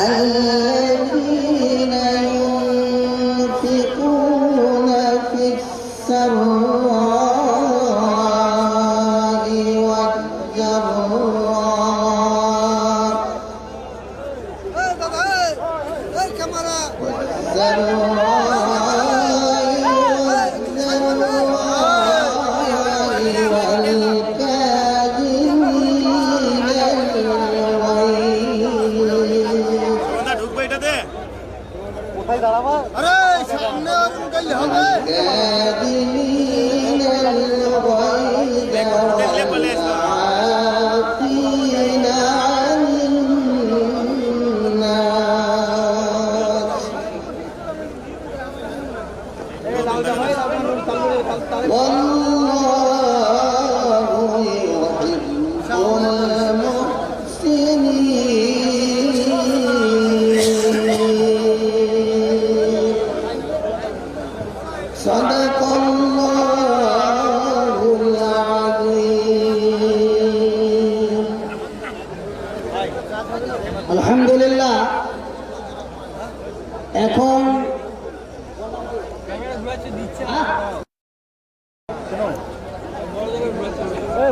الذين ينفقون في السراء والضراء والكاظمين الغيظ والعافين عن الناس والله يحب المحسنين. صدق الله العظيم. আলহামদুলিল্লাহ। এখন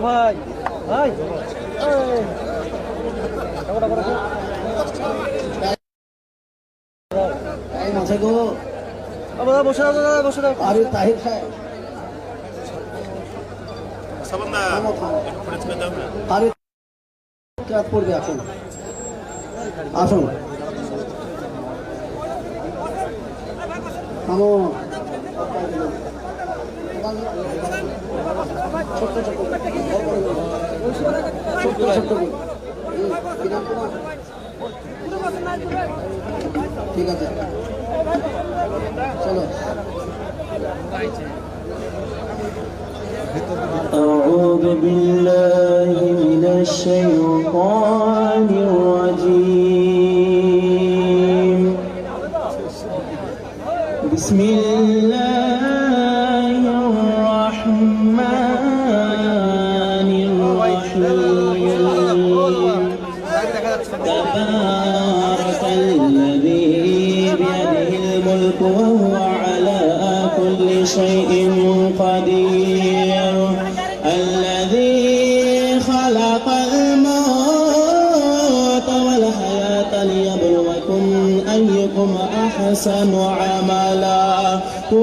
ভাই ভাই আছে গো বসে বসে আরে তাহির সাহেব পড়বে আসুন আসুন ছোট্ট ছোট্ট ছোট্ট ছোট্ট ঠিক আছে চলো। أعوذ بالله من الشيطان الرجيم. بسم الله الرحمن الرحيم. تبارك الذي بيده الملك وهو على كل شيء قدير. الذي خلق الموت والحياة ليبلوكم أيكم أحسن عملا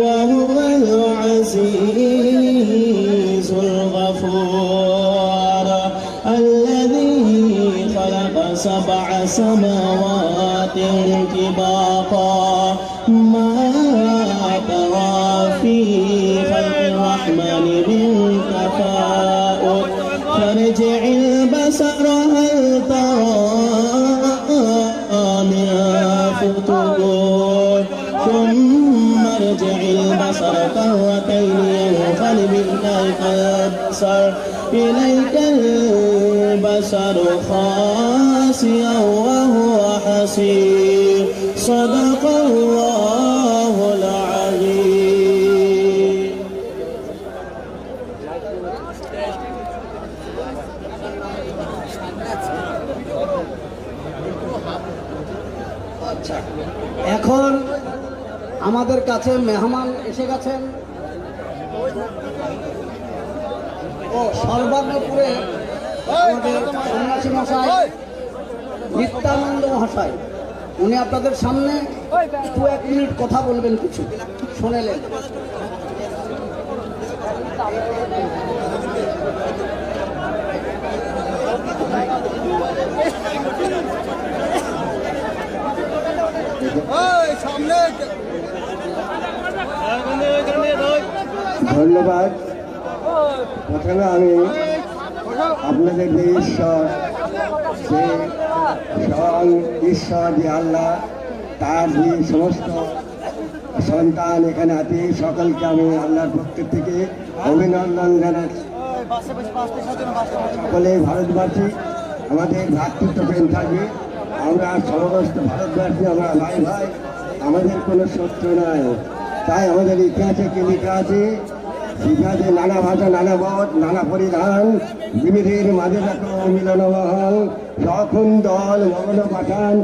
وهو العزيز الغفور. الذي خلق 7 سماوات طباقا ما ترى في خلق الرحمن من تفاؤت فارجع البصر هل ترى من فطور ثم ارجع البصر كرتين ينقلب إليك البصر خاسئا وهو حسير. صدق الله العظيم. এখন আমাদের কাছে মেহমান এসে গেছেন। ও সর্বাগ্রপুরে আমাদের সন্ন্যাসী মশাই নিত্যানন্দ মহাশয়, উনি আপনাদের সামনে 1 মিনিট কথা বলবেন, কিছু শুনেলেন। ধন্যবাদ। প্রথমে আমি আপনাদের যে ঈশ্বর, সে স্বয়ং ঈশ্বর যে আল্লাহ, তার যে সমস্ত সন্তান এখানে আছে সকলকে আমি আল্লাহর পক্ষ থেকে অভিনন্দন জানাচ্ছি। সকলে ভারতবাসী, আমাদের ভ্রাতৃত্ব প্রেম থাকবে। আমরা সমস্ত ভারতবাসী, আমরা ভাই ভাই, আমাদের কোনো শত্রু নাই। তাই আমাদের ইতিহাসে কি লেখা আছে? ইতিহাসে নানা ভাষা, নানা মত, নানা পরিধান, বিবিধের মাঝে দেখো মিলনবহন। যখন দল মগ্ন পাঠান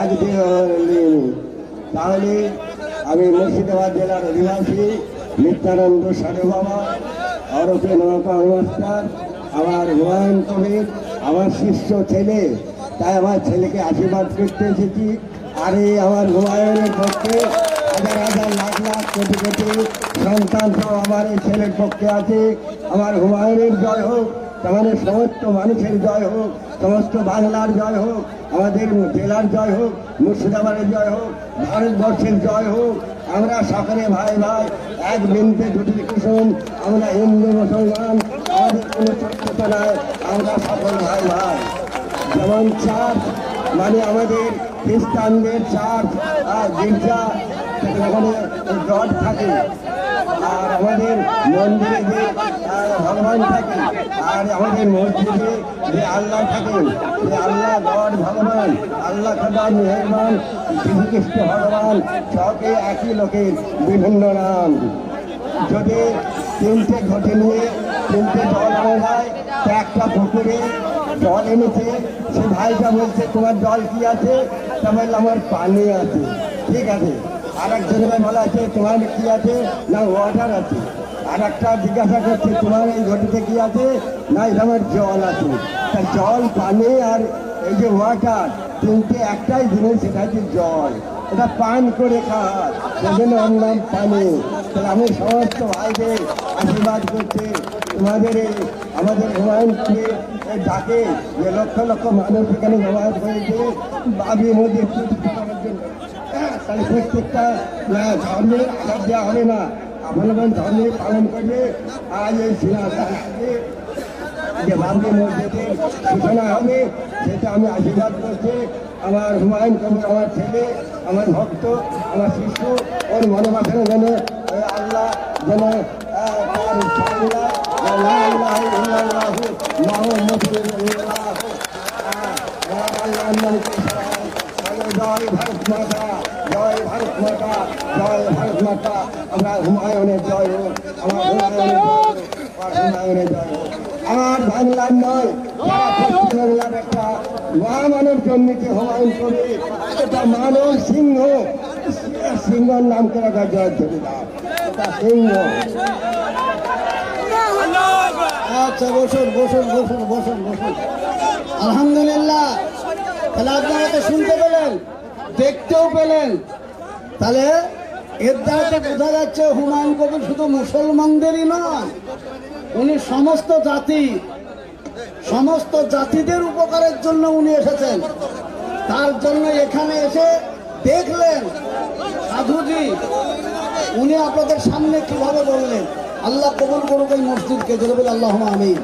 একদিন। তাহলে আমি মুর্শিদাবাদ জেলার অধিবাসী নিত্যানন্দ সাধু বাবা ওরফে নৌকা মাস্টার, আমার হুমায়ুন কবির আমার শিষ্য ছেলে, তাই আমার ছেলেকে আশীর্বাদ করতে এসেছি। আর এই আমার হুমায়ুনের পক্ষে হাজার হাজার লাখ লাখ কোটি কোটি সন্তান সব আমার এই ছেলের পক্ষে আছে। আমার হুমায়ুনের জয় হোক, আমাদের সমস্ত মানুষের জয় হোক, সমস্ত বাংলার জয় হোক, আমাদের জেলার জয় হোক, মুর্শিদাবাদের জয় হোক, ভারতবর্ষের জয় হোক। আমরা সকলে ভাই ভাই, এক বিন্দু দুটি কুসুম, আমরা হিন্দু মুসলমান, আমাদের কোনো চর্চা নাই, আমরা সকল ভাই ভাই। যেমন চার্চ মানে আমাদের খ্রিস্টানদের চার্চ আর গির্জা, ওখানে গড থাকে, আর আমাদের মন্দিরে যে ভগবান থাকে, আর আমাদের মসজিদে যে আল্লাহ থাকেন, যে আল্লাহ গড ভগবান, আল্লাহ খোদা মেহরবান, শ্রীকৃষ্ণ ভগবান, সবকে একই লোকের বিভিন্ন নাম। যদি তিনটে ঘটে নিয়ে তিনটে জল আনা যায়, তো একটা পুকুরে জল এনেছে, সে ভাইটা বলছে তোমার জল কি আছে? তা বললে আমার পানি আছে। ঠিক আছে। আর একজনকে বলা আছে তোমার কি আছে? না ওয়াটার আছে। আর একটা জিজ্ঞাসা করছে তোমার এই ঘটিতে কি আছে? না এটা আমার জল আছে। তা জল, পানি আর এই যে ওয়াটার, তিনটে একটাই জিনিস, সেটা হচ্ছে জল। এটা পান করে খাওয়া, সেজন্য ওর নাম পানি। তাহলে আমি সমস্ত ভাইদের আশীর্বাদ করছি, তোমাদের আমাদের হুমায়ুনকে ডাকে যে লক্ষ লক্ষ মানুষ এখানে জমায়েত হয়েছে বাবির মধ্যে করার জন্য। তাহলে প্রত্যেকটা ধর্মের আঘাত দেওয়া হবে না, আপনাদের ধর্মে পালন করবে। আজ এই সিনাতে যে বাবরি মসজিদের সূচনা হবে, সেটা আমি আশীর্বাদ করছি। আমার হুমায়ুন কবির আমার ছেলে, আমার ভক্ত, আমার শিশু, ওর মনে বাসনা যেন আল্লাহ যেন জয় ভারত মাতা, জয় ভারত মাতা, জয় ভারত মাতা। আমরা হুমায়ুনের জয় হোক, আমার হুমায়ুনের জয় হোক, আমার হুমায়ুনের জয় হোক। আমার বাংলার নয়, সারা পশ্চিম বাংলার একটা মহামানব জন্মিতে হুমায়ুন কবি, এটা মানব সিংহ, সিংহর নাম করে জয় ধরে দাও, এটা সিংহ। আচ্ছা বসুন বসুন বসুন বসুন বসুন। আলহামদুলিল্লাহ। তাহলে আপনারা তো শুনতে পেলেন, দেখতেও পেলেন। তাহলে এর দ্বারা তো বোঝা যাচ্ছে হুমায়ুন কবির শুধু মুসলমানদেরই নয়, উনি সমস্ত জাতি, সমস্ত জাতিদের উপকারের জন্য উনি এসেছেন। তার জন্য এখানে এসে দেখলেন সাধুজি, উনি আপনাদের সামনে কিভাবে বললেন। আল্লাহ কবুল করুক এই মসজিদকে, জোরে বলে আল্লাহুম্মা আমিন।